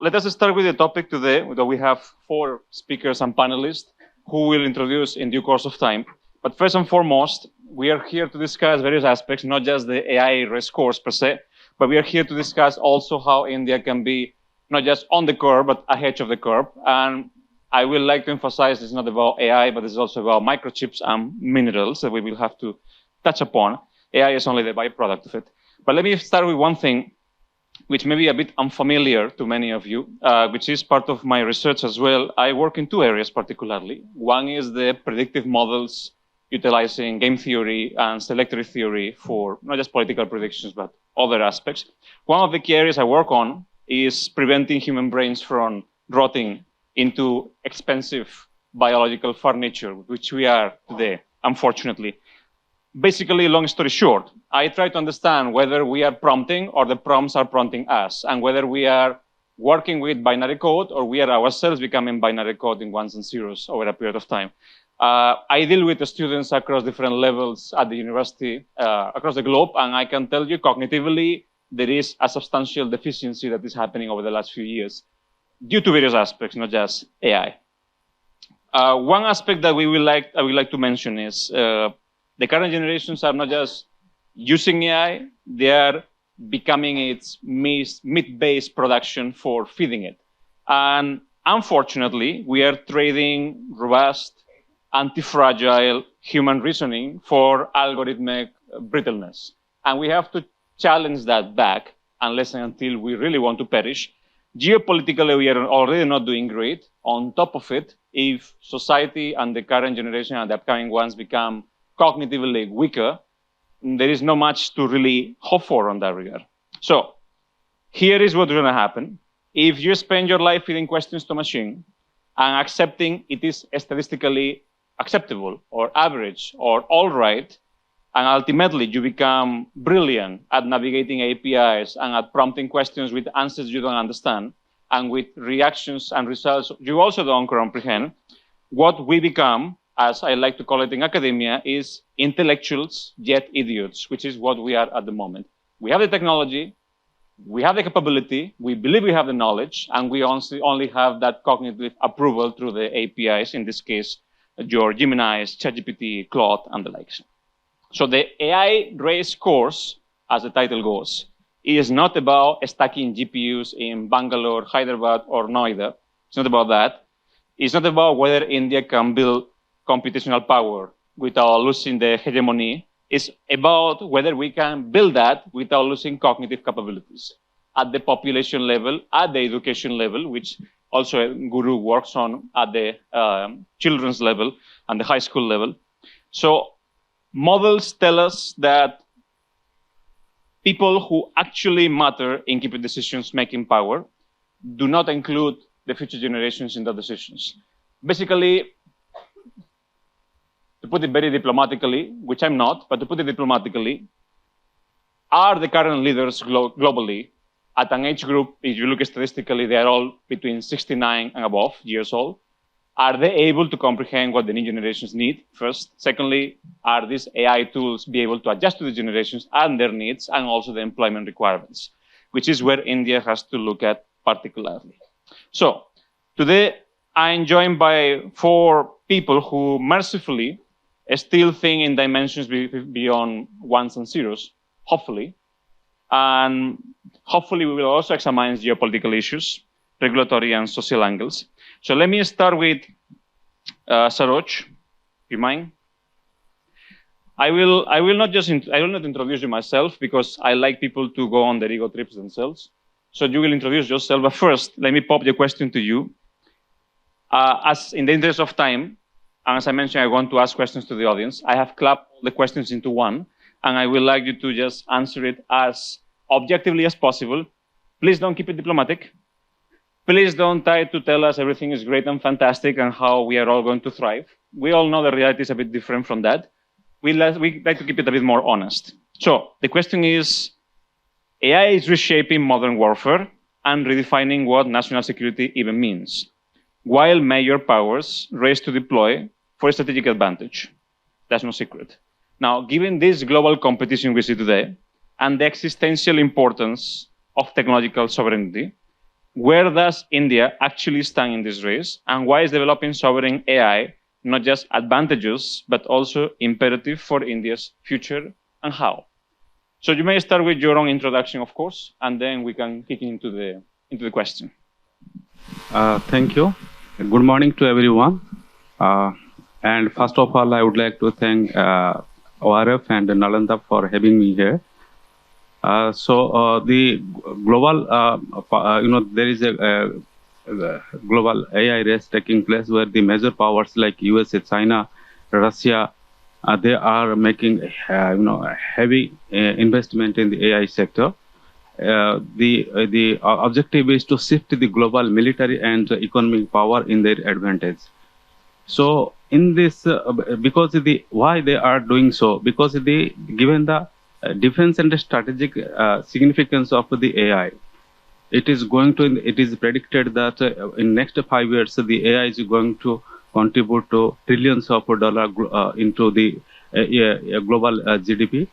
Let us start with the topic today. We have 4 speakers and panelists who will introduce in due course of time. But first and foremost, we are here to discuss various aspects, not just the AI race course per se, but we are here to discuss also how India can be not just on the curve, but ahead of the curve. And I would like to emphasize it's not about AI, but it's also about microchips and minerals that we will have to touch upon. AI is only the byproduct of it. But let me start with one thing which may be a bit unfamiliar to many of you, which is part of my research as well. I work in 2 areas particularly. One is the predictive models utilizing game theory and selectory theory for not just political predictions, but other aspects. One of the key areas I work on is preventing human brains from rotting into expensive biological furniture, which we are today, unfortunately. Basically, long story short, I try to understand whether we are prompting or the prompts are prompting us, and whether we are working with binary code or we are ourselves becoming binary code in ones and zeros over a period of time. I deal with the students across different levels at the university, across the globe, and I can tell you cognitively, there is a substantial deficiency that is happening over the last few years due to various aspects, not just AI. One aspect that I would like to mention is the current generations are not just using AI, they are becoming its myth-based production for feeding it. And unfortunately, we are trading robust, anti-fragile human reasoning for algorithmic brittleness. And we have to challenge that back unless and until we really want to perish. Geopolitically, we are already not doing great. On top of it, if society and the current generation and the upcoming ones become cognitively weaker, there is not much to really hope for on that regard. So here is what's going to happen. If you spend your life feeding questions to machine and accepting it is statistically acceptable or average or all right, and ultimately you become brilliant at navigating APIs and at prompting questions with answers you don't understand and with reactions and results you also don't comprehend, what we become, as I like to call it in academia, is intellectuals yet idiots, which is what we are at the moment. We have the technology, we have the capability, we believe we have the knowledge, and we only have that cognitive approval through the APIs, in this case, your Gemini's, ChatGPT, Claude, and the likes. So the AI race course, as the title goes, is not about stacking GPUs in Bangalore, Hyderabad, or Noida. It's not about that. It's not about whether India can build computational power without losing the hegemony. Is about whether we can build that without losing cognitive capabilities at the population level, at the education level, which also Guru works on at the children's level and the high school level. So models tell us that people who actually matter in keeping decisions making power do not include the future generations in the decisions. Basically, to put it very diplomatically, which I'm not, but to put it diplomatically, are the current leaders globally at an age group, if you look statistically, they are all between 69 and above years old. Are they able to comprehend what the new generations need, first? Secondly, are these AI tools be able to adjust to the generations and their needs and also the employment requirements, which is where India has to look at particularly. So today, I'm joined by 4 people who mercifully still think in dimensions beyond ones and zeros, hopefully. And hopefully we will also examine geopolitical issues, regulatory and social angles. So let me start with Saroj, if you mind. I will not introduce you myself because I like people to go on their ego trips themselves. So you will introduce yourself, but first, let me pop the question to you. As in the interest of time, and as I mentioned, I want to ask questions to the audience. I have clapped all the questions into one, and I would like you to just answer it as objectively as possible. Please don't keep it diplomatic. Please don't try to tell us everything is great and fantastic and how we are all going to thrive. We all know the reality is a bit different from that. We like to keep it a bit more honest. So the question is, AI is reshaping modern warfare and redefining what national security even means, while major powers race to deploy for strategic advantage. That's no secret. Now, given this global competition we see today and the existential importance of technological sovereignty, where does India actually stand in this race, and why is developing sovereign AI not just advantageous but also imperative for India's future, and how? So you may start with your own introduction, of course, and then we can kick into the question. Thank you. Good morning to everyone. And first of all, I would like to thank ORF and Nalanda for having me here. The global, there is a global AI race taking place where the major powers like USA, China, Russia, they are making heavy investment in the AI sector. The objective is to shift the global military and economic power in their advantage. So in this, because why they are doing so? Because given the defense and the strategic significance of the AI, it is predicted that in next 5 years the AI is going to contribute to trillions of dollars into the global GDP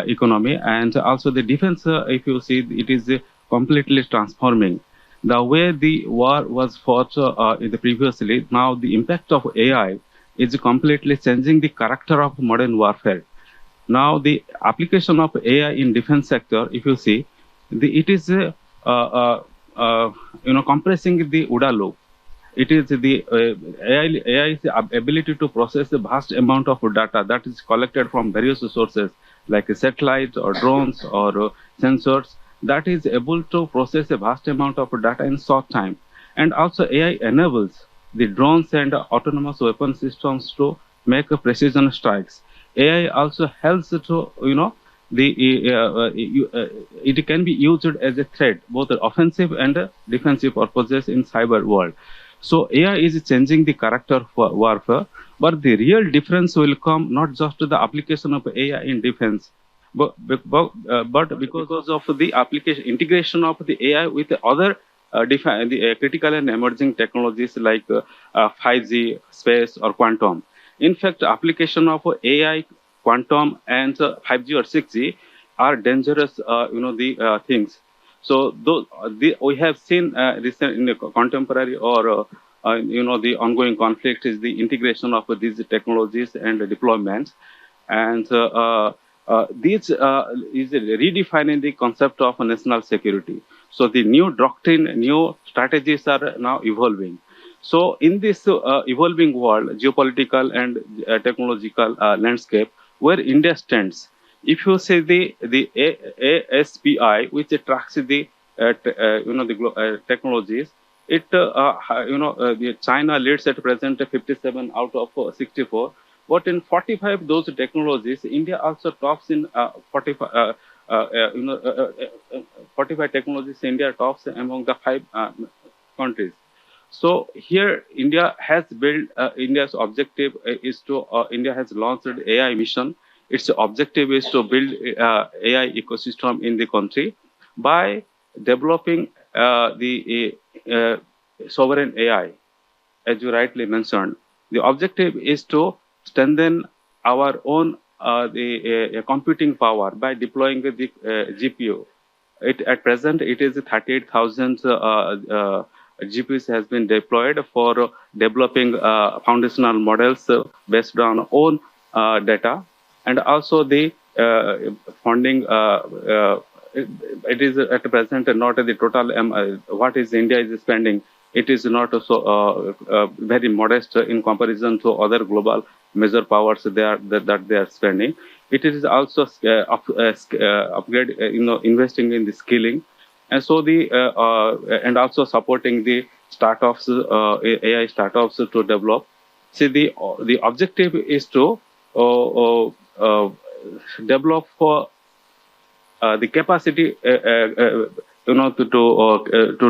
economy, and also the defense. If you see, it is completely transforming the way the war was fought in the previously. Now the impact of AI is completely changing the character of modern warfare. Now the application of AI in defense sector, if you see, it is compressing the OODA loop. It is the AI's ability to process a vast amount of data that is collected from various sources like satellites or drones or sensors, that is able to process a vast amount of data in short time. And also AI enables the drones and autonomous weapon systems to make precision strikes. AI also helps to, it can be used as a threat, both offensive and defensive purposes in cyber world. So AI is changing the character for warfare, but the real difference will come not just to the application of AI in defense, but because of the application integration of the AI with the other critical and emerging technologies like 5G, space, or quantum. In fact, application of AI, quantum, and 5G or 6G are dangerous, things. So we have seen recent in the contemporary or the ongoing conflict is the integration of these technologies and deployments, and this is redefining the concept of national security. So the new doctrine, new strategies are now evolving. So in this evolving world, geopolitical and technological landscape, where India stands, if you say the ASPI, which tracks the technologies, China leads at present 57 out of 64. But in 45 those technologies, India also tops in 45. 45 technologies, India tops among the 5 countries. So here, India has built. India's objective is to. India has launched AI mission. Its objective is to build AI ecosystem in the country by developing the sovereign AI, as you rightly mentioned. The objective is to strengthen our own computing power by deploying the GPU. At present, it is 38,000 GPUs has been deployed for developing foundational models based on own data, and also the funding. It is at present not the total what is India is spending. It is not so very modest in comparison to other global major powers that they are spending. It is also upgrade, investing in the skilling, and so and also supporting the startups, AI startups to develop. See, the objective is to develop for the capacity, to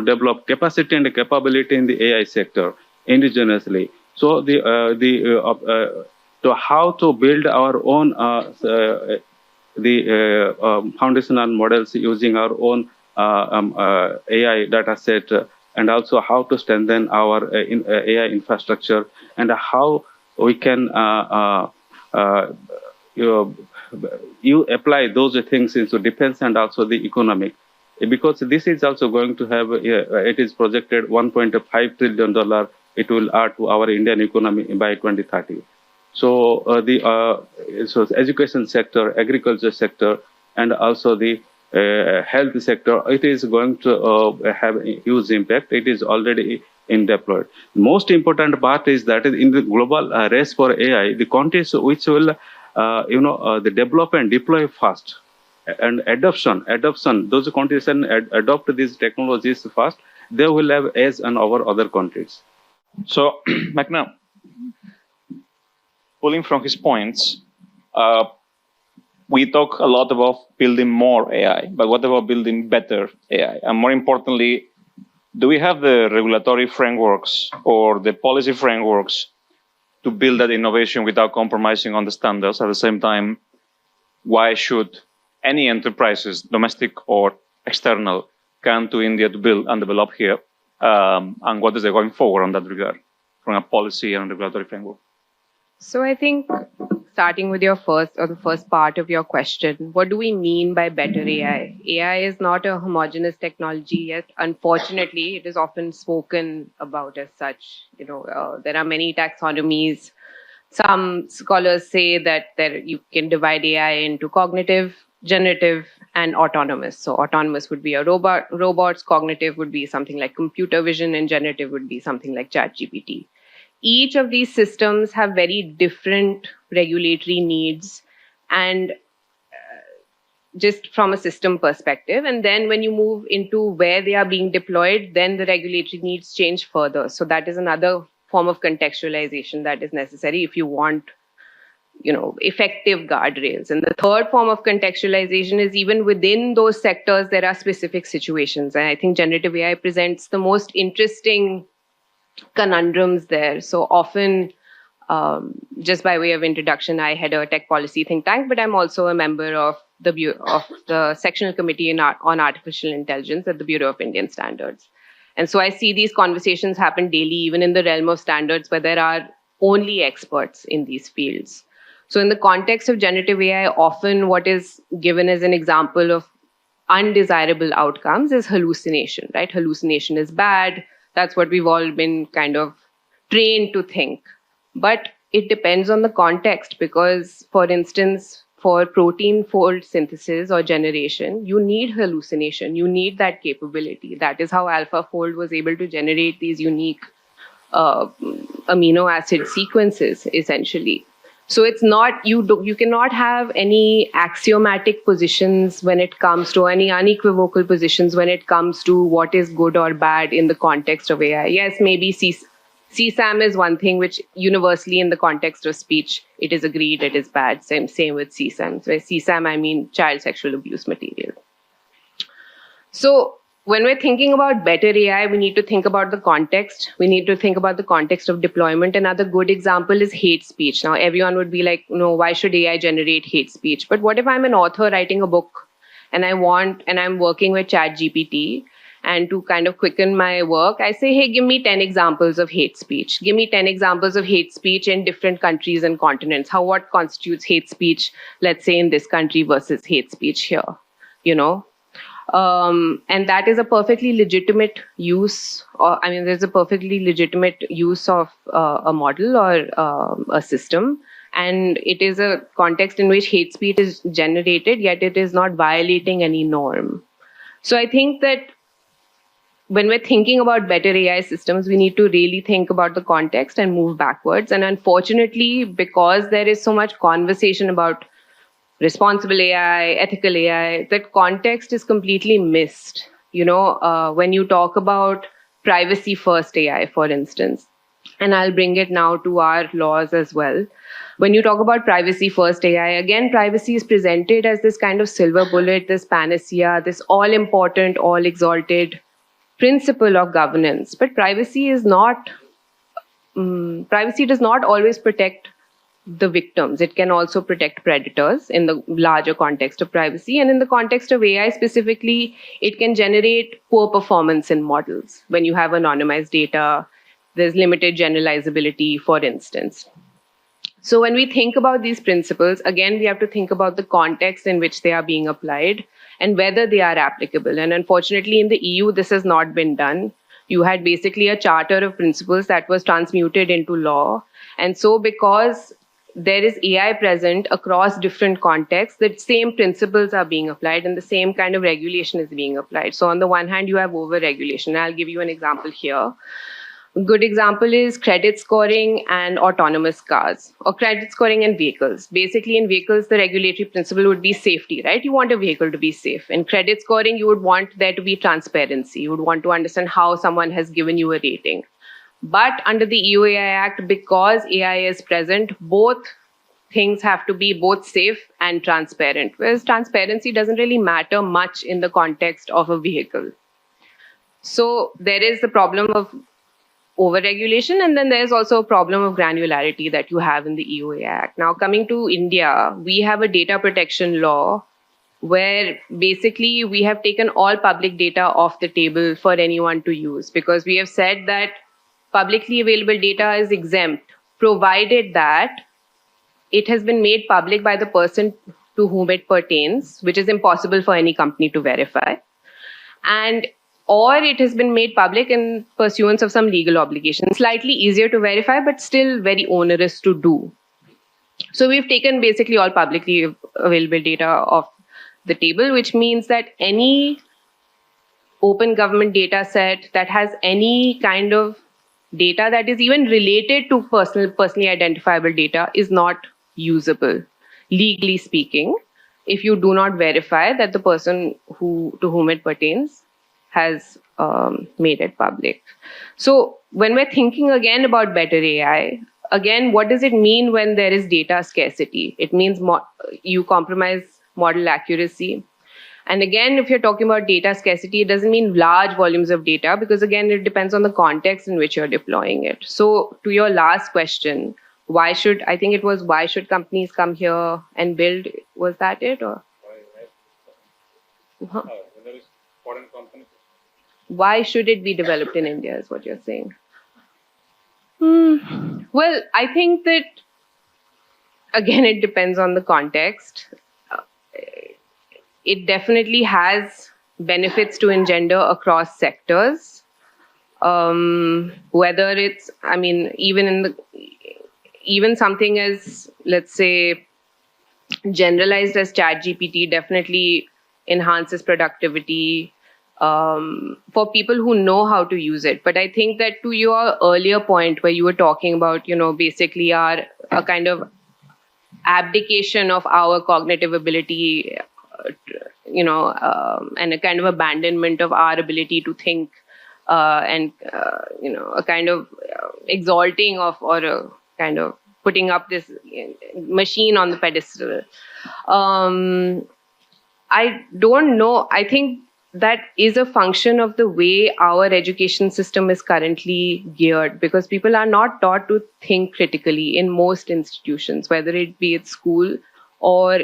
develop capacity and capability in the AI sector indigenously. So to how to build our own foundational models using our own AI data set, and also how to strengthen our AI infrastructure, and how we can you apply those things into defense and also the economic. because this is also going to have, it is projected $1.5 trillion it will add to our Indian economy by 2030. So so education sector, agriculture sector, and also the health sector, it is going to have a huge impact. It is already in deployed. Most important part is that in the global race for AI, the countries which will, the develop and deploy fast, and adoption, those countries can adopt these technologies fast, they will have edge on our other countries. So, Magna, pulling from his points, we talk a lot about building more AI, but what about building better AI? And more importantly, do we have the regulatory frameworks or the policy frameworks to build that innovation without compromising on the standards? At the same time, why should any enterprises, domestic or external, come to India to build and develop here? And what is the going forward on that regard from a policy and regulatory framework? So I think starting with your the first part of your question, what do we mean by better AI? AI is not a homogeneous technology yet. Unfortunately, it is often spoken about as such. There are many taxonomies. Some scholars say that you can divide AI into cognitive, generative, and autonomous. So autonomous would be a robots, cognitive would be something like computer vision, and generative would be something like ChatGPT. Each of these systems have very different regulatory needs, and just from a system perspective. And then when you move into where they are being deployed, then the regulatory needs change further. So that is another form of contextualization that is necessary if you want, effective guardrails. And the third form of contextualization is even within those sectors, there are specific situations. And I think generative AI presents the most interesting conundrums there. So often, just by way of introduction, I head a tech policy think tank, but I'm also a member of the sectional committee on artificial intelligence at the Bureau of Indian Standards. And so I see these conversations happen daily, even in the realm of standards, where there are only experts in these fields. So in the context of generative AI, often what is given as an example of undesirable outcomes is hallucination, right? Hallucination is bad. That's what we've all been kind of trained to think. But it depends on the context, because, for instance, for protein fold synthesis or generation, you need hallucination. You need that capability. That is how AlphaFold was able to generate these unique amino acid sequences, essentially. So it's not, you cannot have any axiomatic positions when it comes to, any unequivocal positions when it comes to what is good or bad in the context of AI. Yes, maybe CSAM is one thing which universally in the context of speech, it is agreed it is bad. Same with CSAM. So by CSAM, I mean child sexual abuse material. So when we're thinking about better AI, we need to think about the context. We need to think about the context of deployment. Another good example is hate speech. Now, everyone would be like, no, why should AI generate hate speech? But what if I'm an author writing a book and I'm working with ChatGPT, and to kind of quicken my work, I say, hey, give me 10 examples of hate speech. Give me 10 examples of hate speech in different countries and continents. What constitutes hate speech, let's say, in this country versus hate speech here, And that is a perfectly legitimate use, there's a perfectly legitimate use of a model or a system. And it is a context in which hate speech is generated, yet it is not violating any norm. So I think that when we're thinking about better AI systems, we need to really think about the context and move backwards. And unfortunately, because there is so much conversation about responsible AI, ethical AI, that context is completely missed. When you talk about privacy first AI, for instance, and I'll bring it now to our laws as well. When you talk about privacy first AI, again, privacy is presented as this kind of silver bullet, this panacea, this all important, all exalted principle of governance. But privacy does not always protect the victims. It can also protect predators in the larger context of privacy. And in the context of AI specifically, it can generate poor performance in models. When you have anonymized data, there's limited generalizability, for instance. So when we think about these principles, again, we have to think about the context in which they are being applied. and whether they are applicable. And unfortunately, in the EU, this has not been done. You had basically a charter of principles that was transmuted into law. And so because there is AI present across different contexts, the same principles are being applied and the same kind of regulation is being applied. So on the one hand, you have over-regulation. I'll give you an example here. A good example is credit scoring and autonomous cars, or credit scoring and vehicles. Basically, in vehicles, the regulatory principle would be safety, right? You want a vehicle to be safe. In credit scoring, you would want there to be transparency. You would want to understand how someone has given you a rating. But under the EU AI Act, because AI is present, both things have to be both safe and transparent, whereas transparency doesn't really matter much in the context of a vehicle. So there is the problem of over-regulation, and then there's also a problem of granularity that you have in the EU AI Act. Now, coming to India, we have a data protection law where basically we have taken all public data off the table for anyone to use, because we have said that publicly available data is exempt, provided that it has been made public by the person to whom it pertains, which is impossible for any company to verify, and or it has been made public in pursuance of some legal obligation. Slightly easier to verify, but still very onerous to do. So we've taken basically all publicly available data off the table, which means that any open government data set that has any kind of data that is even related to personally identifiable data is not usable, legally speaking, if you do not verify that the person to whom it pertains has made it public. So when we're thinking again about better AI, again, what does it mean when there is data scarcity? It means you compromise model accuracy. And again, if you're talking about data scarcity, it doesn't mean large volumes of data, because again, it depends on the context in which you're deploying it. So to your last question, why should companies come here and build? Was that it? Or? Why should it be developed in India is what you're saying. Well, I think that, again, it depends on the context. It definitely has benefits to engender across sectors. Whether it's, even something as, let's say, generalized as ChatGPT definitely enhances productivity for people who know how to use it. But I think that to your earlier point where you were talking about, basically a kind of abdication of our cognitive ability, and a kind of abandonment of our ability to think, and a kind of exalting of, or a kind of putting up this machine on the pedestal. I don't know. I think that is a function of the way our education system is currently geared, because people are not taught to think critically in most institutions, whether it be at school or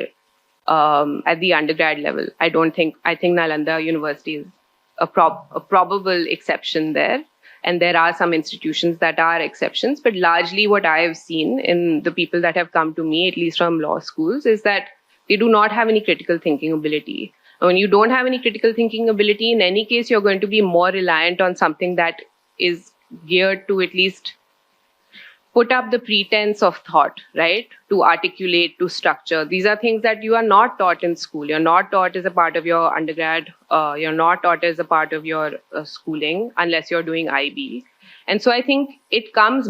at the undergrad level. I think Nalanda University is a probable exception there. And there are some institutions that are exceptions, but largely what I have seen in the people that have come to me, at least from law schools, is that they do not have any critical thinking ability. And when you don't have any critical thinking ability, in any case, you're going to be more reliant on something that is geared to at least put up the pretense of thought, right? To articulate, to structure. These are things that you are not taught in school. You're not taught as a part of your undergrad. You're not taught as a part of your schooling, unless you're doing IB. And so I think it comes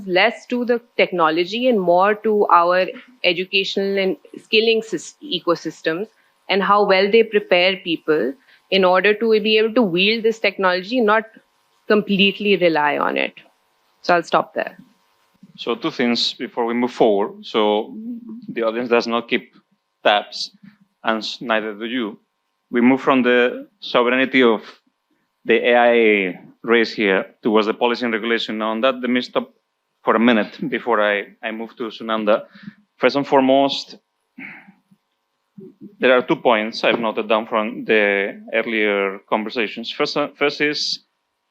less to the technology and more to our educational and skilling ecosystems and how well they prepare people in order to be able to wield this technology, not completely rely on it. So I'll stop there. So 2 things before we move forward. So the audience does not keep tabs, and neither do you. We move from the sovereignty of the AI race here towards the policy and regulation. Now, on that, let me stop for a minute before I move to Sunanda. First and foremost, there are 2 points I've noted down from the earlier conversations. First is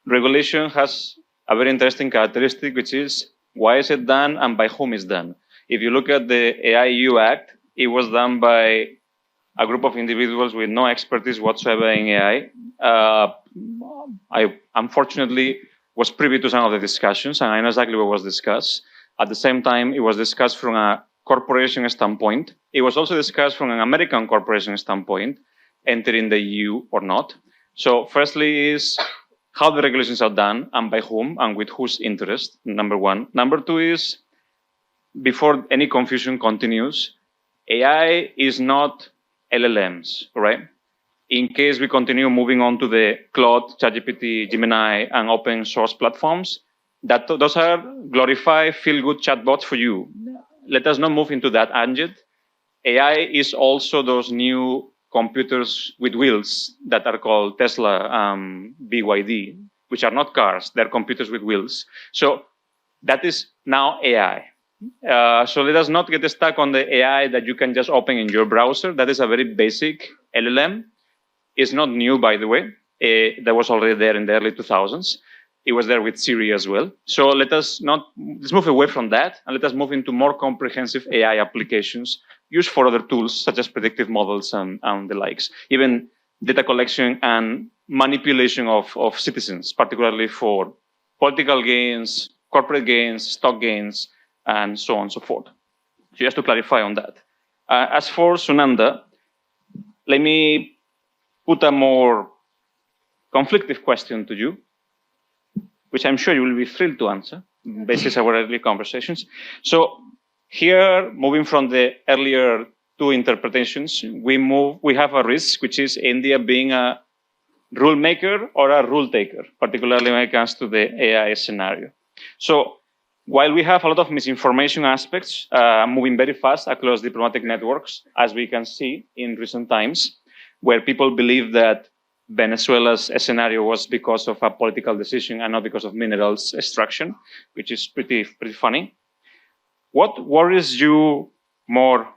regulation has a very interesting characteristic, which is why is it done and by whom is done. If you look at the AI EU Act, it was done by a group of individuals with no expertise whatsoever in AI. I unfortunately was privy to some of the discussions, and I know exactly what was discussed. At the same time, it was discussed from a corporation standpoint. It was also discussed from an American corporation standpoint, entering the EU or not. So firstly is how the regulations are done and by whom and with whose interest, number one. Number two is, before any confusion continues, AI is not LLMs, right? In case we continue moving on to the Claude, ChatGPT, Gemini, and open source platforms, those are glorified, feel-good chatbots for you. Let us not move into that tangent. AI is also those new computers with wheels that are called Tesla, BYD, which are not cars, they're computers with wheels. So that is now AI. So let us not get stuck on the AI that you can just open in your browser. That is a very basic LLM. It's not new, by the way. That was already there in the early 2000s. It was there with Siri as well. So let's move away from that and let us move into more comprehensive AI applications used for other tools such as predictive models and the likes. Even data collection and manipulation of citizens, particularly for political gains, corporate gains, stock gains, and so on and so forth. So just to clarify on that. As for Sunanda, let me put a more conflictive question to you, which I'm sure you will be thrilled to answer, based on our early conversations. So here, moving from the earlier two interpretations, we have a risk, which is India being a rule maker or a rule taker, particularly when it comes to the AI scenario. So while we have a lot of misinformation aspects moving very fast across diplomatic networks, as we can see in recent times, where people believe that Venezuela's scenario was because of a political decision and not because of minerals extraction, which is pretty funny. What worries you more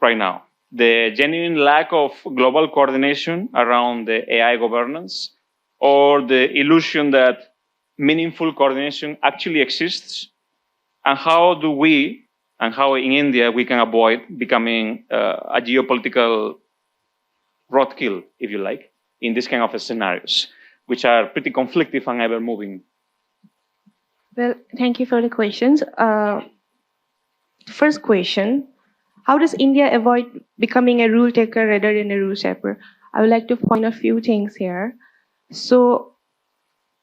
right now? The genuine lack of global coordination around the AI governance, or the illusion that meaningful coordination actually exists? And how do we, and how in India we can avoid becoming a geopolitical roadkill, if you like, in this kind of scenarios, which are pretty conflictive and ever moving? Well, thank you for the questions. First question, how does India avoid becoming a rule taker rather than a rule shaper? I would like to point a few things here. So,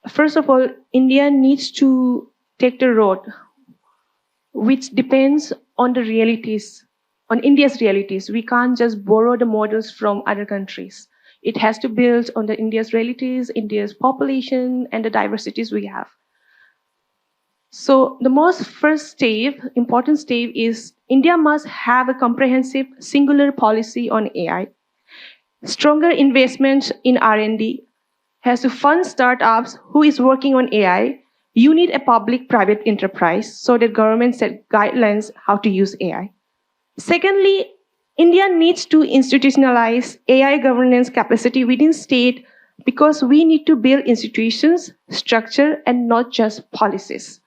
first of all, India needs to take the road, which depends on the realities, on India's realities. We can't just borrow the models from other countries. It has to build on the India's realities, India's population, and the diversities we have. So the most first step, important step, is India must have a comprehensive singular policy on AI. Stronger investment in R&D has to fund startups who is working on AI. You need a public-private enterprise so that government set guidelines how to use AI. Secondly, India needs to institutionalize AI governance capacity within state because we need to build institutions, structure, and not just policies.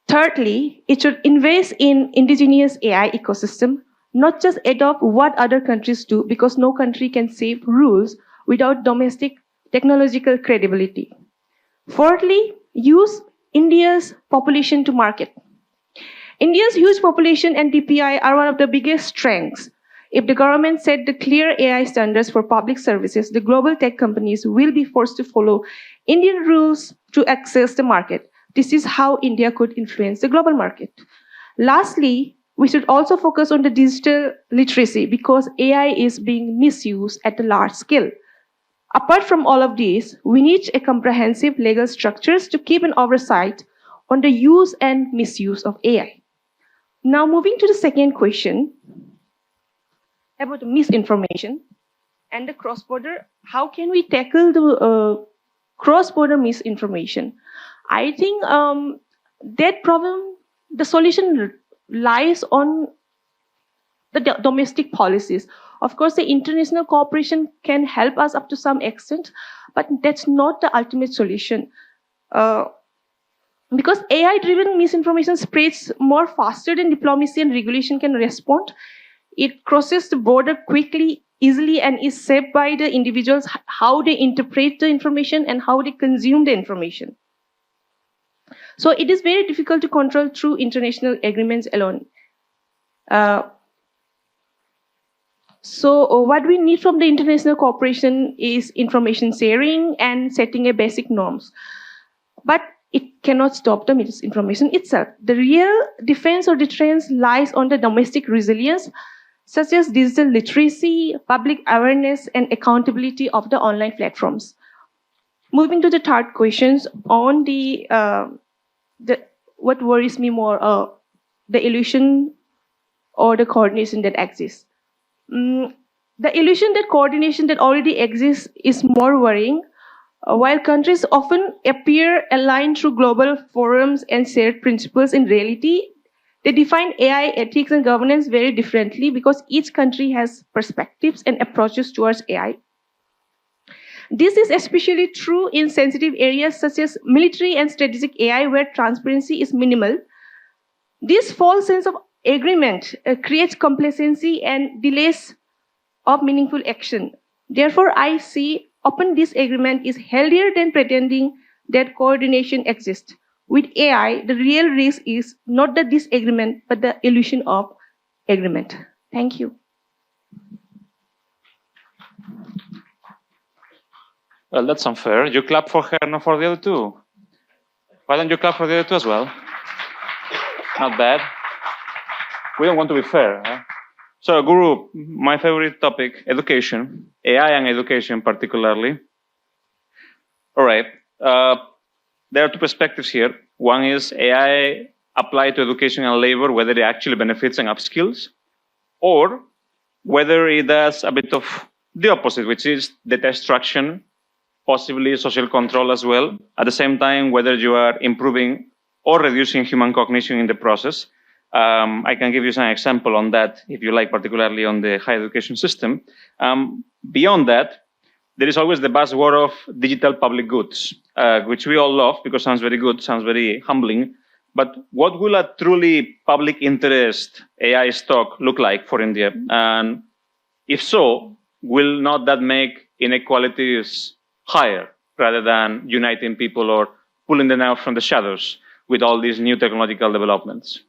Thirdly, it should invest in indigenous AI ecosystem, not just adopt what other countries do, because no country can save rules without domestic technological credibility. Fourthly, use India's population to market. India's huge population and DPI are one of the biggest strengths. If the government set the clear AI standards for public services, the global tech companies will be forced to follow Indian rules to access the market. This is how India could influence the global market. Lastly, we should also focus on the digital literacy because AI is being misused at a large scale. Apart from all of these, we need a comprehensive legal structures to keep an oversight on the use and misuse of AI. Now, moving to the second question about the misinformation and the cross-border, how can we tackle the cross-border misinformation? I think that problem, the solution lies on the domestic policies. Of course, the international cooperation can help us up to some extent, but that's not the ultimate solution. Because AI-driven misinformation spreads more faster than diplomacy and regulation can respond. It crosses the border quickly, easily, and is shaped by the individuals, how they interpret the information and how they consume the information. So it is very difficult to control through international agreements alone. So what we need from the international cooperation is information sharing and setting a basic norms. But it cannot stop the misinformation itself. The real defense or deterrence lies on the domestic resilience, such as digital literacy, public awareness, and accountability of the online platforms. Moving to the third questions on the what worries me more, the illusion or the coordination that exists. The illusion that coordination that already exists is more worrying. While countries often appear aligned through global forums and shared principles, in reality, they define AI ethics and governance very differently because each country has perspectives and approaches towards AI. This is especially true in sensitive areas such as military and strategic AI, where transparency is minimal. This false sense of agreement creates complacency and delays of meaningful action. Therefore, I see open disagreement is healthier than pretending that coordination exists. With AI, the real risk is not the disagreement, but the illusion of agreement. Thank you. Well, that's unfair. You clap for her, not for the other two. Why don't you clap for the other two as well? Not bad. We don't want to be fair. Huh? So, Guru, my favorite topic, education, AI and education particularly. All right. There are two perspectives here. One is AI applied to education and labor, whether it actually benefits and upskills, or whether it does a bit of the opposite, which is data extraction, possibly social control as well. At the same time, whether you are improving or reducing human cognition in the process. I can give you some example on that, if you like, particularly on the higher education system. Beyond that, there is always the buzzword of digital public goods, which we all love because sounds very good, sounds very humbling. But what will a truly public interest AI stock look like for India? And if so, will not that make inequalities higher rather than uniting people or pulling them out from the shadows with all these new technological developments?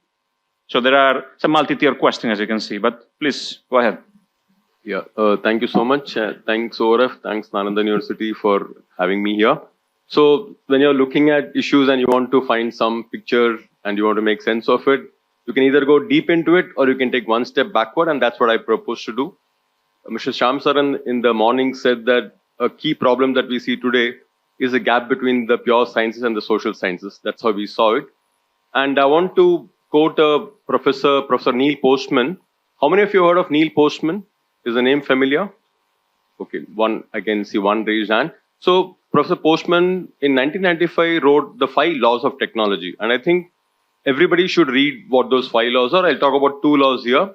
So there are some multi-tier questions, as you can see, but please go ahead. Yeah, thank you so much. Thanks, ORF. Thanks, Nalanda University, for having me here. So when you're looking at issues and you want to find some picture and you want to make sense of it, you can either go deep into it or you can take one step backward, and that's what I propose to do. Mr. Shyam Saran in the morning said that a key problem that we see today is a gap between the pure sciences and the social sciences. That's how we saw it. And I want to quote Professor Neil Postman. How many of you heard of Neil Postman? Is the name familiar? Okay, I can see one raised hand. So Professor Postman in 1995 wrote the 5 laws of technology. And I think everybody should read what those 5 laws are. I'll talk about 2 laws here.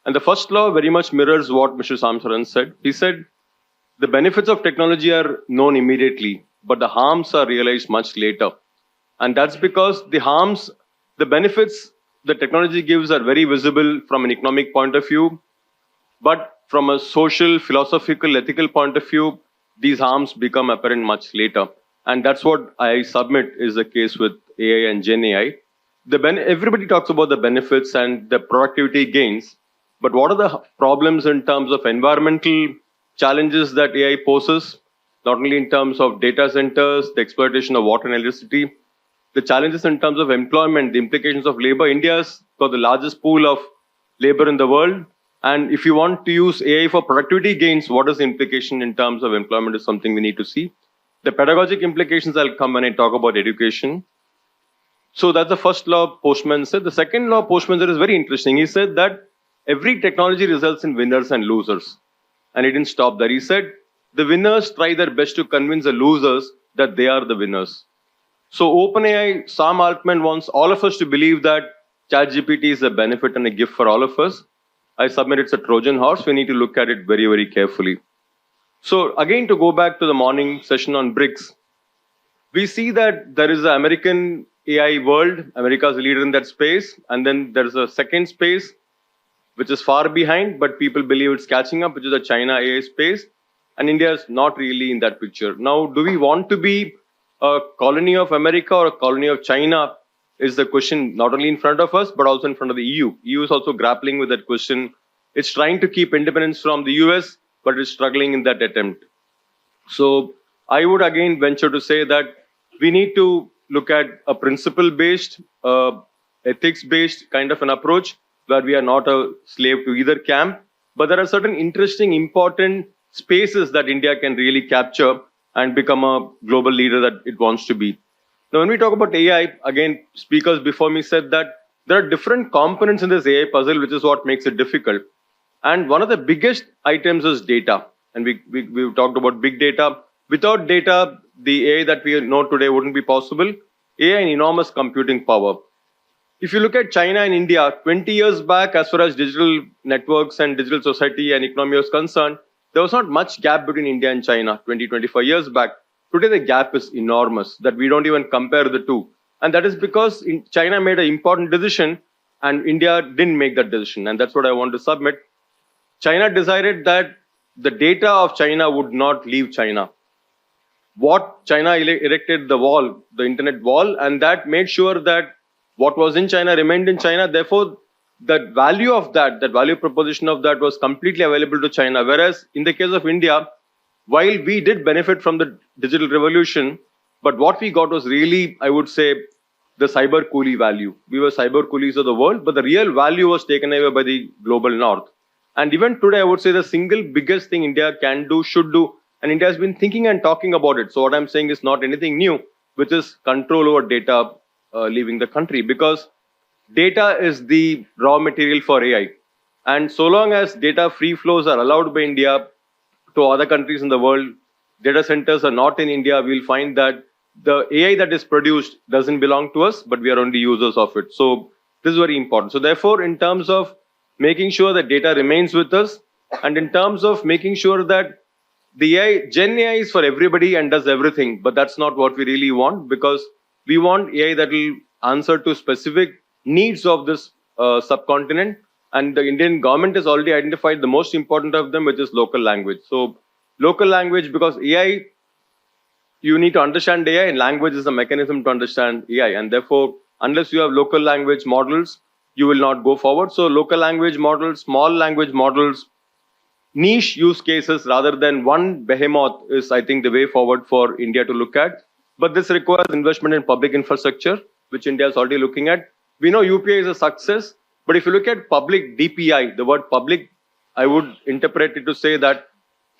And the first law very much mirrors what Mr. Shyam Saran said. He said, the benefits of technology are known immediately, but the harms are realized much later. And that's because the benefits the technology gives are very visible from an economic point of view, but from a social, philosophical, ethical point of view, these harms become apparent much later. And that's what I submit is the case with AI and Gen AI. Everybody talks about the benefits and the productivity gains, but what are the problems in terms of environmental challenges that AI poses, not only in terms of data centers, the exploitation of water and electricity, the challenges in terms of employment, the implications of labor. India's got the largest pool of labor in the world. And if you want to use AI for productivity gains, what is the implication in terms of employment is something we need to see. The pedagogic implications I'll come when I talk about education. So that's the first law Postman said. The second law Postman said is very interesting. He said that every technology results in winners and losers. And he didn't stop there. He said, the winners try their best to convince the losers that they are the winners. So OpenAI, Sam Altman wants all of us to believe that ChatGPT is a benefit and a gift for all of us. I submit it's a Trojan horse. We need to look at it very, very carefully. So again, to go back to the morning session on BRICS, we see that there is an American AI world. America is a leader in that space. And then there's a second space, which is far behind, but people believe it's catching up, which is the China AI space. And India is not really in that picture. Now, do we want to be a colony of America or a colony of China is the question not only in front of us, but also in front of the EU. EU is also grappling with that question. It's trying to keep independence from the US, but it's struggling in that attempt. So I would again venture to say that we need to look at a principle-based, ethics-based kind of an approach where we are not a slave to either camp, but there are certain interesting, important spaces that India can really capture and become a global leader that it wants to be. Now, when we talk about AI, again, speakers before me said that there are different components in this AI puzzle, which is what makes it difficult. And one of the biggest items is data. And we've talked about big data. Without data, the AI that we know today wouldn't be possible. AI and enormous computing power. If you look at China and India, 20 years back, as far as digital networks and digital society and economy was concerned, there was not much gap between India and China 20, 25 years back. Today, the gap is enormous, that we don't even compare the two. And that is because China made an important decision and India didn't make that decision. And that's what I want to submit. China decided that the data of China would not leave China. What China erected the wall, the internet wall, and that made sure that what was in China remained in China. Therefore, the value of that, the value proposition of that was completely available to China. Whereas in the case of India, while we did benefit from the digital revolution, but what we got was really, I would say, the cyber coolie value. We were cyber coolies of the world, but the real value was taken away by the global north. And even today, I would say the single biggest thing India can do, should do, and India has been thinking and talking about it. So what I'm saying is not anything new, which is control over data leaving the country, because data is the raw material for AI. And so long as data free flows are allowed by India to other countries in the world, data centers are not in India, we'll find that the AI that is produced doesn't belong to us, but we are only users of it. So this is very important. So therefore, in terms of making sure that data remains with us, and in terms of making sure that the AI, Gen AI is for everybody and does everything, but that's not what we really want, because we want AI that will answer to specific needs of this subcontinent. And the Indian government has already identified the most important of them, which is local language. So local language, because AI, you need to understand AI, and language is a mechanism to understand AI. And therefore, unless you have local language models, you will not go forward. So local language models, small language models, niche use cases rather than one behemoth is, I think, the way forward for India to look at. But this requires investment in public infrastructure, which India is already looking at. We know UPI is a success, but if you look at public DPI, the word public, I would interpret it to say that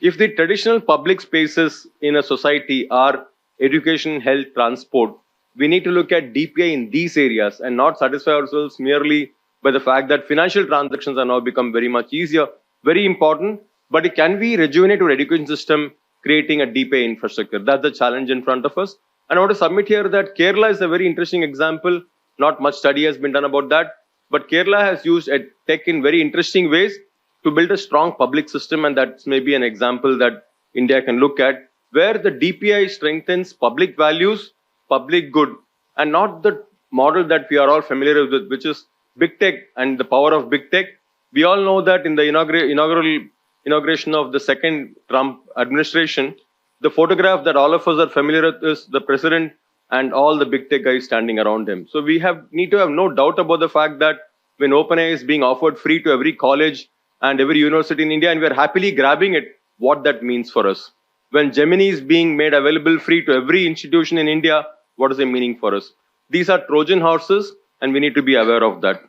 if the traditional public spaces in a society are education, health, transport, we need to look at DPI in these areas and not satisfy ourselves merely by the fact that financial transactions are now become very much easier, very important, but it can be rejuvenate our education system, creating a DPI infrastructure. That's the challenge in front of us. And I want to submit here that Kerala is a very interesting example. Not much study has been done about that, but Kerala has used tech in very interesting ways to build a strong public system, and that's maybe an example that India can look at, where the DPI strengthens public values, public good, and not the model that we are all familiar with, which is big tech and the power of big tech. We all know that in the inauguration of the second Trump administration, the photograph that all of us are familiar with is the president and all the big tech guys standing around him. So we need to have no doubt about the fact that when OpenAI is being offered free to every college and every university in India, and we are happily grabbing it, what that means for us. When Gemini is being made available free to every institution in India, what is the meaning for us? These are Trojan horses, and we need to be aware of that.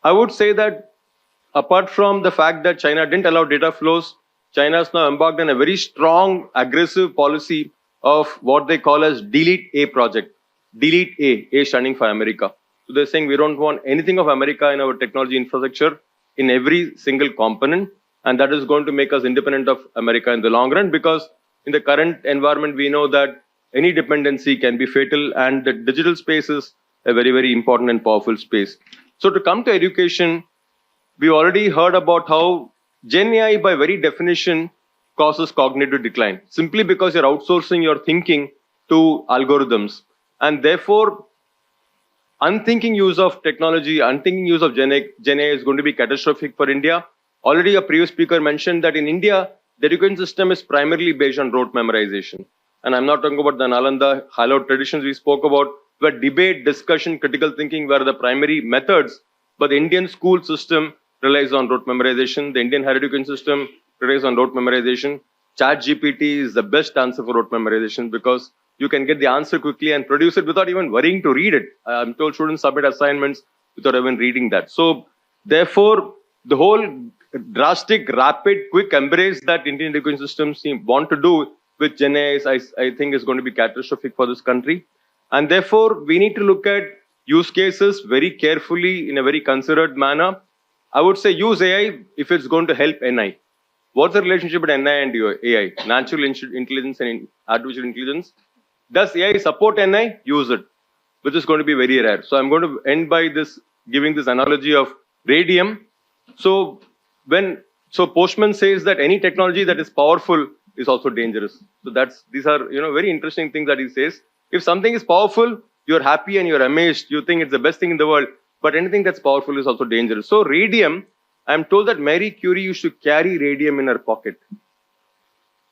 I would say that apart from the fact that China didn't allow data flows, China has now embarked on a very strong, aggressive policy of what they call as Delete A project. Delete A standing for America. So they're saying we don't want anything of America in our technology infrastructure in every single component. And that is going to make us independent of America in the long run, because in the current environment, we know that any dependency can be fatal, and the digital space is a very, very important and powerful space. So to come to education, we already heard about how Gen AI, by very definition, causes cognitive decline, simply because you're outsourcing your thinking to algorithms. And therefore, unthinking use of technology, unthinking use of Gen AI is going to be catastrophic for India. Already a previous speaker mentioned that in India, the education system is primarily based on rote memorization. And I'm not talking about the Nalanda, hallowed traditions we spoke about, where debate, discussion, critical thinking were the primary methods. But the Indian school system relies on rote memorization. The Indian higher education system relies on rote memorization. ChatGPT is the best answer for rote memorization because you can get the answer quickly and produce it without even worrying to read it. I'm told students submit assignments without even reading that. So therefore, the whole drastic, rapid, quick embrace that Indian education systems want to do with Gen AI, I think is going to be catastrophic for this country. And therefore, we need to look at use cases very carefully in a very considered manner. I would say use AI if it's going to help NI. What's the relationship between NI and AI? Natural intelligence and artificial intelligence. Does AI support NI? Use it, which is going to be very rare. So I'm going to end by this, giving this analogy of radium. So Postman says that any technology that is powerful is also dangerous. So these are very interesting things that he says. If something is powerful, you're happy and you're amazed. You think it's the best thing in the world. But anything that's powerful is also dangerous. So radium, I'm told that Marie Curie used to carry radium in her pocket.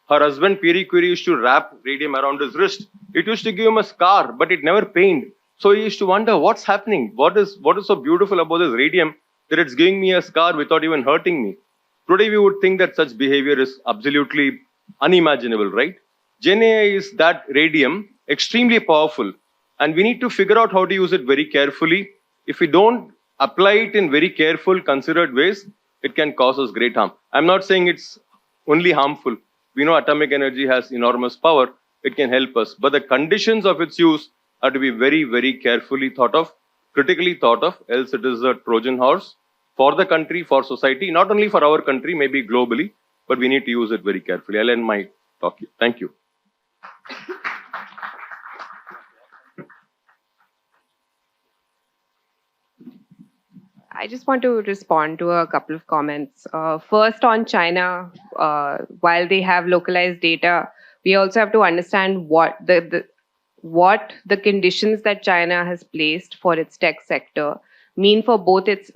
Her husband, Pierre Curie, used to wrap radium around his wrist. It used to give him a scar, but it never pained. So he used to wonder, what's happening? What is so beautiful about this radium that it's giving me a scar without even hurting me? Today, we would think that such behavior is absolutely unimaginable, right? Gen AI is that radium, extremely powerful. And we need to figure out how to use it very carefully. If we don't apply it in very careful, considered ways, it can cause us great harm. I'm not saying it's only harmful. We know atomic energy has enormous power. It can help us. But the conditions of its use are to be very, very carefully thought of, critically thought of, else it is a Trojan horse for the country, for society, not only for our country, maybe globally, but we need to use it very carefully. I'll end my talk here. Thank you. I just want to respond to a couple of comments. First, on China, while they have localized data, we also have to understand what the conditions that China has placed for its tech sector mean for both its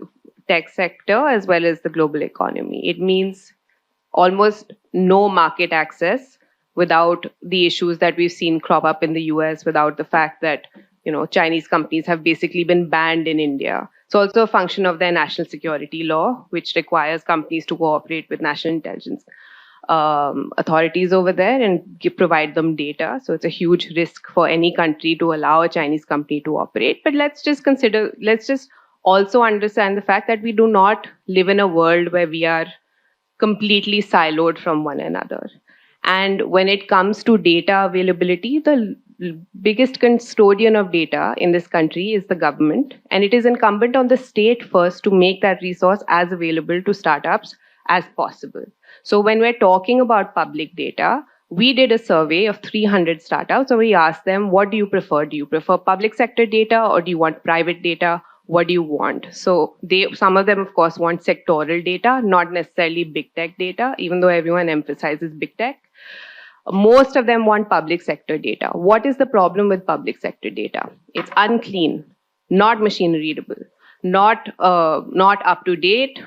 tech sector as well as the global economy. It means almost no market access without the issues that we've seen crop up in the US, without the fact that Chinese companies have basically been banned in India. It's also a function of their national security law, which requires companies to cooperate with national intelligence authorities over there and provide them data. So it's a huge risk for any country to allow a Chinese company to operate. But let's just also understand the fact that we do not live in a world where we are completely siloed from one another. And when it comes to data availability, the biggest custodian of data in this country is the government. And it is incumbent on the state first to make that resource as available to startups as possible. So when we're talking about public data, we did a survey of 300 startups and we asked them, what do you prefer? Do you prefer public sector data or do you want private data? What do you want? So some of them, of course, want sectoral data, not necessarily big tech data, even though everyone emphasizes big tech. Most of them want public sector data. What is the problem with public sector data? It's unclean, not machine readable, not up to date,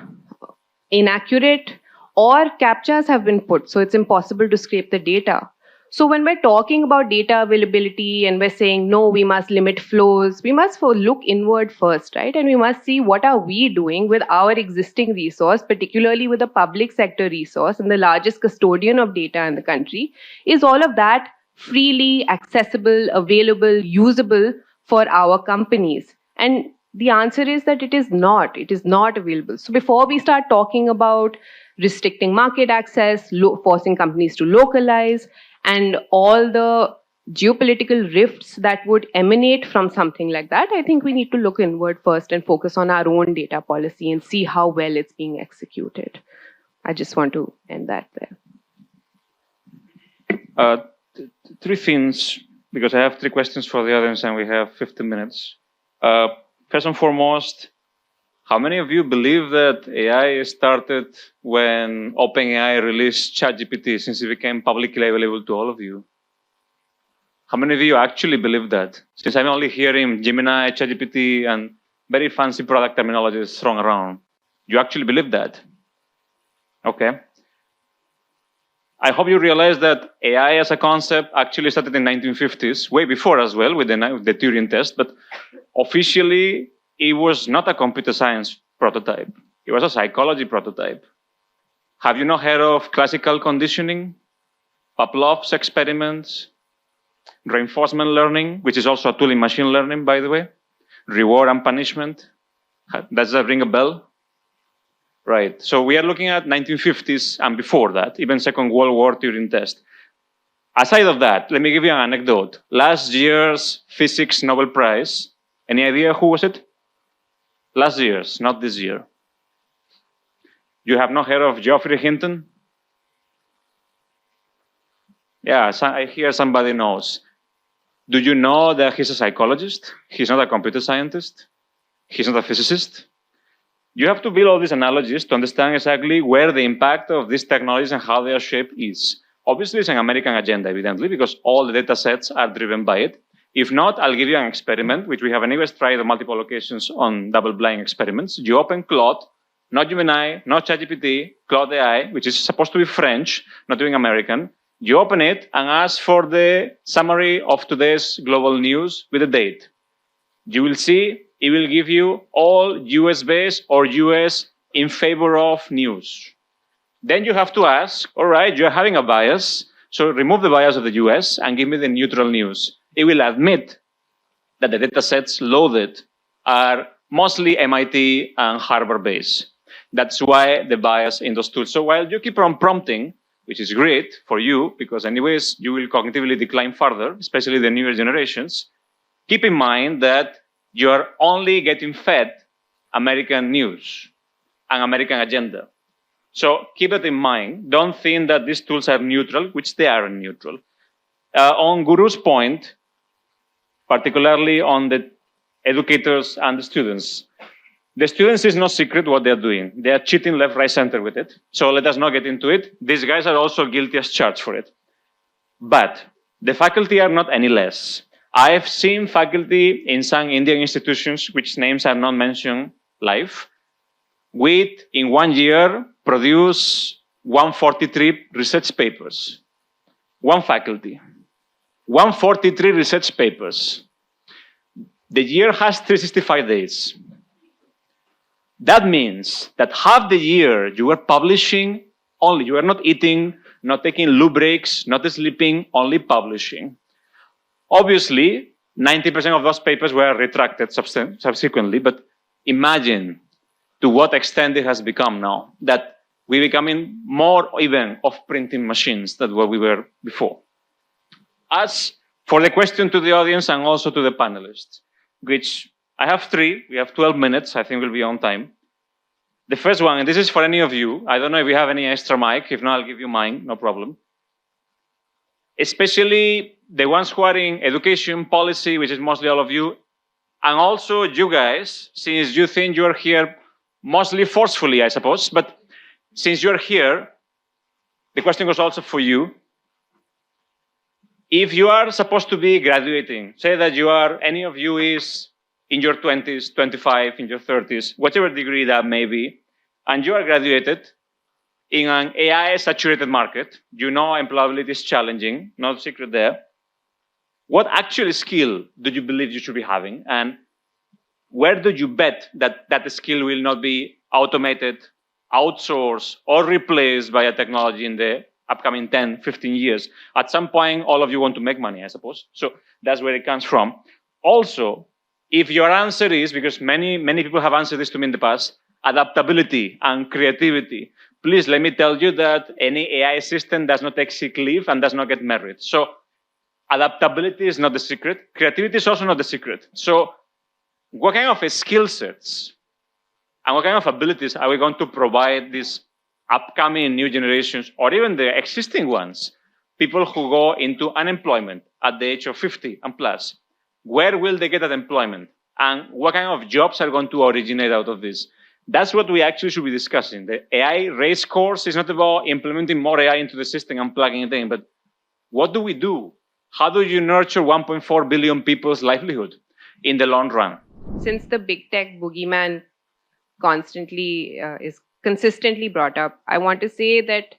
inaccurate, or CAPTCHAs have been put, so it's impossible to scrape the data. So when we're talking about data availability and we're saying, no, we must limit flows, we must look inward first, right? And we must see what are we doing with our existing resource, particularly with the public sector resource and the largest custodian of data in the country. Is all of that freely accessible, available, usable for our companies? And the answer is that it is not. It is not available. So before we start talking about restricting market access, forcing companies to localize, and all the geopolitical rifts that would emanate from something like that, I think we need to look inward first and focus on our own data policy and see how well it's being executed. I just want to end that there. Three things, because I have three questions for the audience and we have 15 minutes. First and foremost, how many of you believe that AI started when OpenAI released ChatGPT, since it became publicly available to all of you? How many of you actually believe that? Since I'm only hearing Gemini, ChatGPT, and very fancy product terminologies thrown around, you actually believe that? Okay. I hope you realize that AI as a concept actually started in 1950s, way before as well with the Turing test, but officially it was not a computer science prototype. It was a psychology prototype. Have you not heard of classical conditioning, Pavlov's experiments, reinforcement learning, which is also a tool in machine learning, by the way, reward and punishment? Does that ring a bell? Right. So we are looking at 1950s and before that, even Second World War Turing test. Aside of that, let me give you an anecdote. Last year's physics Nobel Prize, any idea who was it? Last year's, not this year. You have not heard of Geoffrey Hinton? Yeah, I hear somebody knows. Do you know that he's a psychologist? He's not a computer scientist. He's not a physicist. You have to build all these analogies to understand exactly where the impact of these technologies and how they are shaped is. Obviously, it's an American agenda, evidently, because all the data sets are driven by it. If not, I'll give you an experiment, which we have anyways tried on multiple occasions on double-blind experiments. You open Claude, not Gemini, not ChatGPT, Claude AI, which is supposed to be French, not doing American. You open it and ask for the summary of today's global news with a date. You will see it will give you all US-based or US in favor of news. Then you have to ask, all right, you're having a bias, so remove the bias of the US and give me the neutral news. It will admit that the data sets loaded are mostly MIT and Harvard-based. That's why the bias in those tools. So while you keep on prompting, which is great for you, because anyways, you will cognitively decline further, especially the newer generations, keep in mind that you're only getting fed American news and American agenda. So keep it in mind. Don't think that these tools are neutral, which they aren't neutral. On Guru's point, particularly on the educators and the students is no secret what they're doing. They are cheating left, right, center with it. So let us not get into it. These guys are also guilty as charged for it. But the faculty are not any less. I've seen faculty in some Indian institutions, which names are not mentioned live, with, in 1 year, produce 143 research papers. One faculty. 143 research papers. The year has 365 days. That means that half the year you are publishing only. You are not eating, not taking loo breaks, not sleeping, only publishing. Obviously, 90% of those papers were retracted subsequently, but imagine to what extent it has become now, that we're becoming more even of printing machines than what we were before. As for the question to the audience and also to the panelists, which I have 3, we have 12 minutes, I think we'll be on time. The first one, and this is for any of you, I don't know if you have any extra mic, if not, I'll give you mine, no problem. Especially the ones who are in education policy, which is mostly all of you, and also you guys, since you think you're here mostly forcefully, I suppose, but since you're here, the question goes also for you. If you are supposed to be graduating, say that you are, any of you is in your 20s, 25, in your 30s, whatever degree that may be, and you are graduated in an AI-saturated market, you know employability is challenging, no secret there. What actual skill do you believe you should be having? And where do you bet that that skill will not be automated, outsourced, or replaced by a technology in the upcoming 10, 15 years? At some point, all of you want to make money, I suppose. So that's where it comes from. Also, if your answer is, because many people have answered this to me in the past, adaptability and creativity, please let me tell you that any AI system does not take sick leave and does not get merit. So adaptability is not the secret. Creativity is also not the secret. So what kind of skill sets and what kind of abilities are we going to provide these upcoming new generations, or even the existing ones, people who go into unemployment at the age of 50 and plus? Where will they get that employment? And what kind of jobs are going to originate out of this? That's what we actually should be discussing. The AI Racecourse is not about implementing more AI into the system and plugging it in, but what do we do? how do you nurture 1.4 billion people's livelihood in the long run? Since the big tech boogeyman constantly is consistently brought up, I want to say that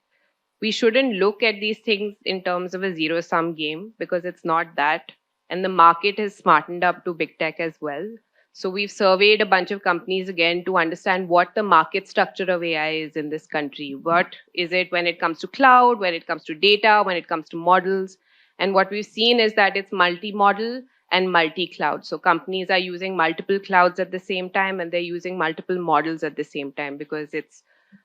we shouldn't look at these things in terms of a zero sum game, because it's not that. And the market has smartened up to big tech as well. So we've surveyed a bunch of companies again to understand what the market structure of AI is in this country. What is it when it comes to cloud, when it comes to data, when it comes to models? And what we've seen is that it's multi-model and multi-cloud. So companies are using multiple clouds at the same time, and they're using multiple models at the same time, because it's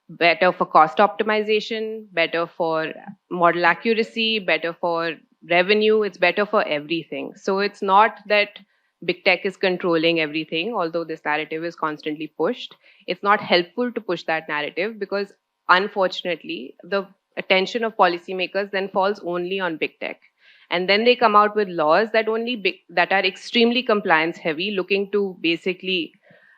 better for cost optimization, better for model accuracy, better for revenue. It's better for everything. So it's not that big tech is controlling everything, although this narrative is constantly pushed. It's not helpful to push that narrative, because unfortunately, the attention of policymakers then falls only on big tech. And then they come out with laws that that are extremely compliance heavy, looking to basically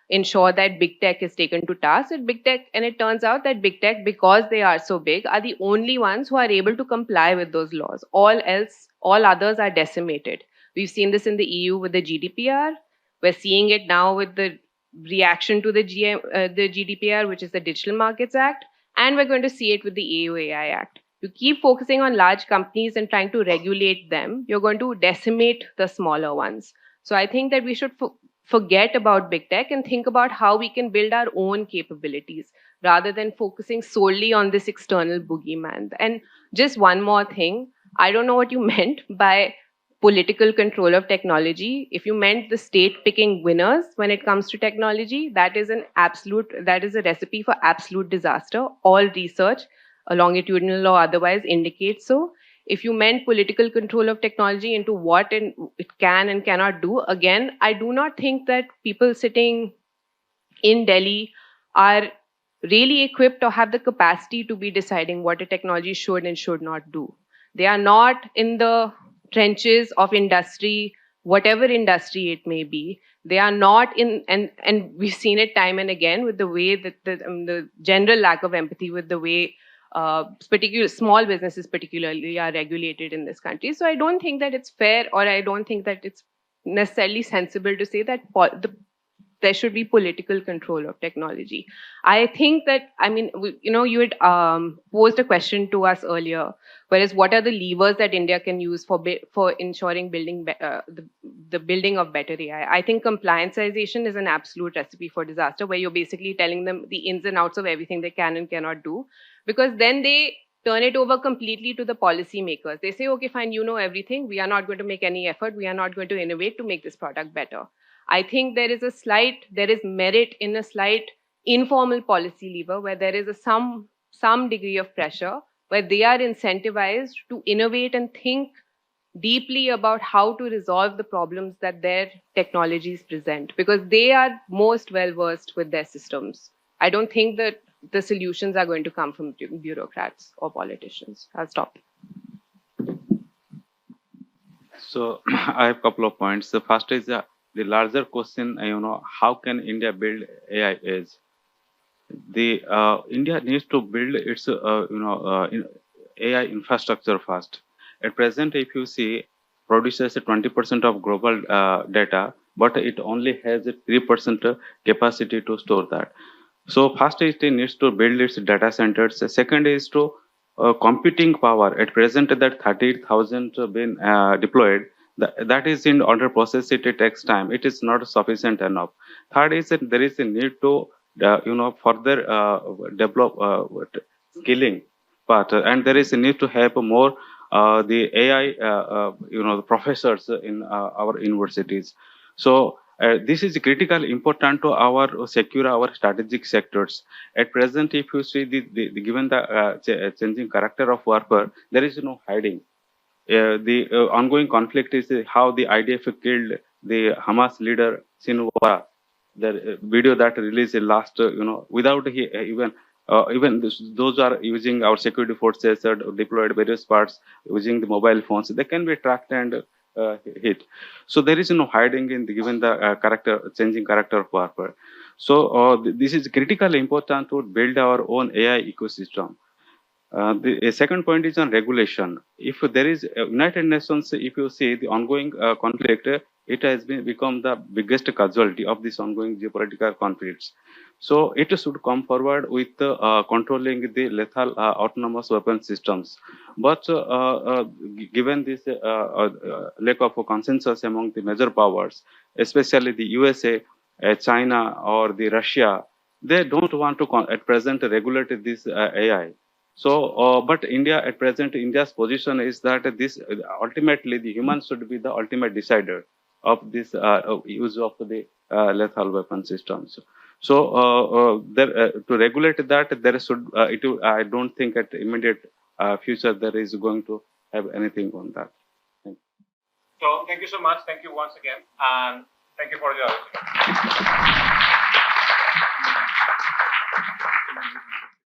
ensure that big tech is taken to task at big tech. And it turns out that big tech, because they are so big, are the only ones who are able to comply with those laws. All others are decimated. We've seen this in the EU with the GDPR. We're seeing it now with the reaction to the GDPR, which is the Digital Markets Act. And we're going to see it with the AUAI Act. You keep focusing on large companies and trying to regulate them, you're going to decimate the smaller ones. So I think that we should forget about big tech and think about how we can build our own capabilities rather than focusing solely on this external boogeyman. And just one more thing, I don't know what you meant by political control of technology. If you meant the state picking winners when it comes to technology, that is a recipe for absolute disaster. All research, longitudinal or otherwise, indicates so. If you meant political control of technology into what it can and cannot do, again, I do not think that people sitting in Delhi are really equipped or have the capacity to be deciding what a technology should and should not do. They are not in the trenches of industry, whatever industry it may be. They are not in, and we've seen it time and again with the way that the general lack of empathy with the way particular small businesses particularly are regulated in this country. So I don't think that it's fair, or I don't think that it's necessarily sensible to say that there should be political control of technology. I think that, I mean, you had posed a question to us earlier, whereas what are the levers that India can use for ensuring the building of better AI? I think complianceization is an absolute recipe for disaster, where you're basically telling them the ins and outs of everything they can and cannot do, because then they turn it over completely to the policymakers. They say, okay, fine, you know everything. We are not going to make any effort. We are not going to innovate to make this product better. I think there is merit in a slight informal policy lever, where there is some degree of pressure, where they are incentivized to innovate and think deeply about how to resolve the problems that their technologies present, because they are most well versed with their systems. I don't think that the solutions are going to come from bureaucrats or politicians. I'll stop. So I have a couple of points. The first is the larger question, how can India build AI edge? India needs to build its, AI infrastructure first. At present, if you see, produces 20% of global data, but it only has a 3% capacity to store that. So first, it needs to build its data centers. Second is to computing power. At present, that 30,000 been deployed. That is in order process. It takes time. It is not sufficient enough. Third is that there is a need to further develop skilling part, and there is a need to have more the AI the professors in our universities. So this is critical important to our secure our strategic sectors. At present, if you see given the changing character of warfare, there is no hiding. The ongoing conflict is how the IDF killed the Hamas leader Sinwar. The video that released last, without even those are using our security forces deployed various parts using the mobile phones. They can be tracked and hit. So there is no hiding in given the changing character of warfare. So this is critically important to build our own AI ecosystem. The second point is on regulation. If there is United Nations, if you see the ongoing conflict, it has become the biggest casualty of this ongoing geopolitical conflicts. So it should come forward with controlling the lethal autonomous weapon systems. But given this lack of consensus among the major powers, especially the USA, China, or the Russia, they don't want to at present regulate this AI. So, but India at present, India's position is that this ultimately the human should be the ultimate decider of this use of the lethal weapon systems. So, to regulate that, there should I don't think at immediate future there is going to have anything on that. Thank you. So thank you so much. Thank you once again, and thank you for your.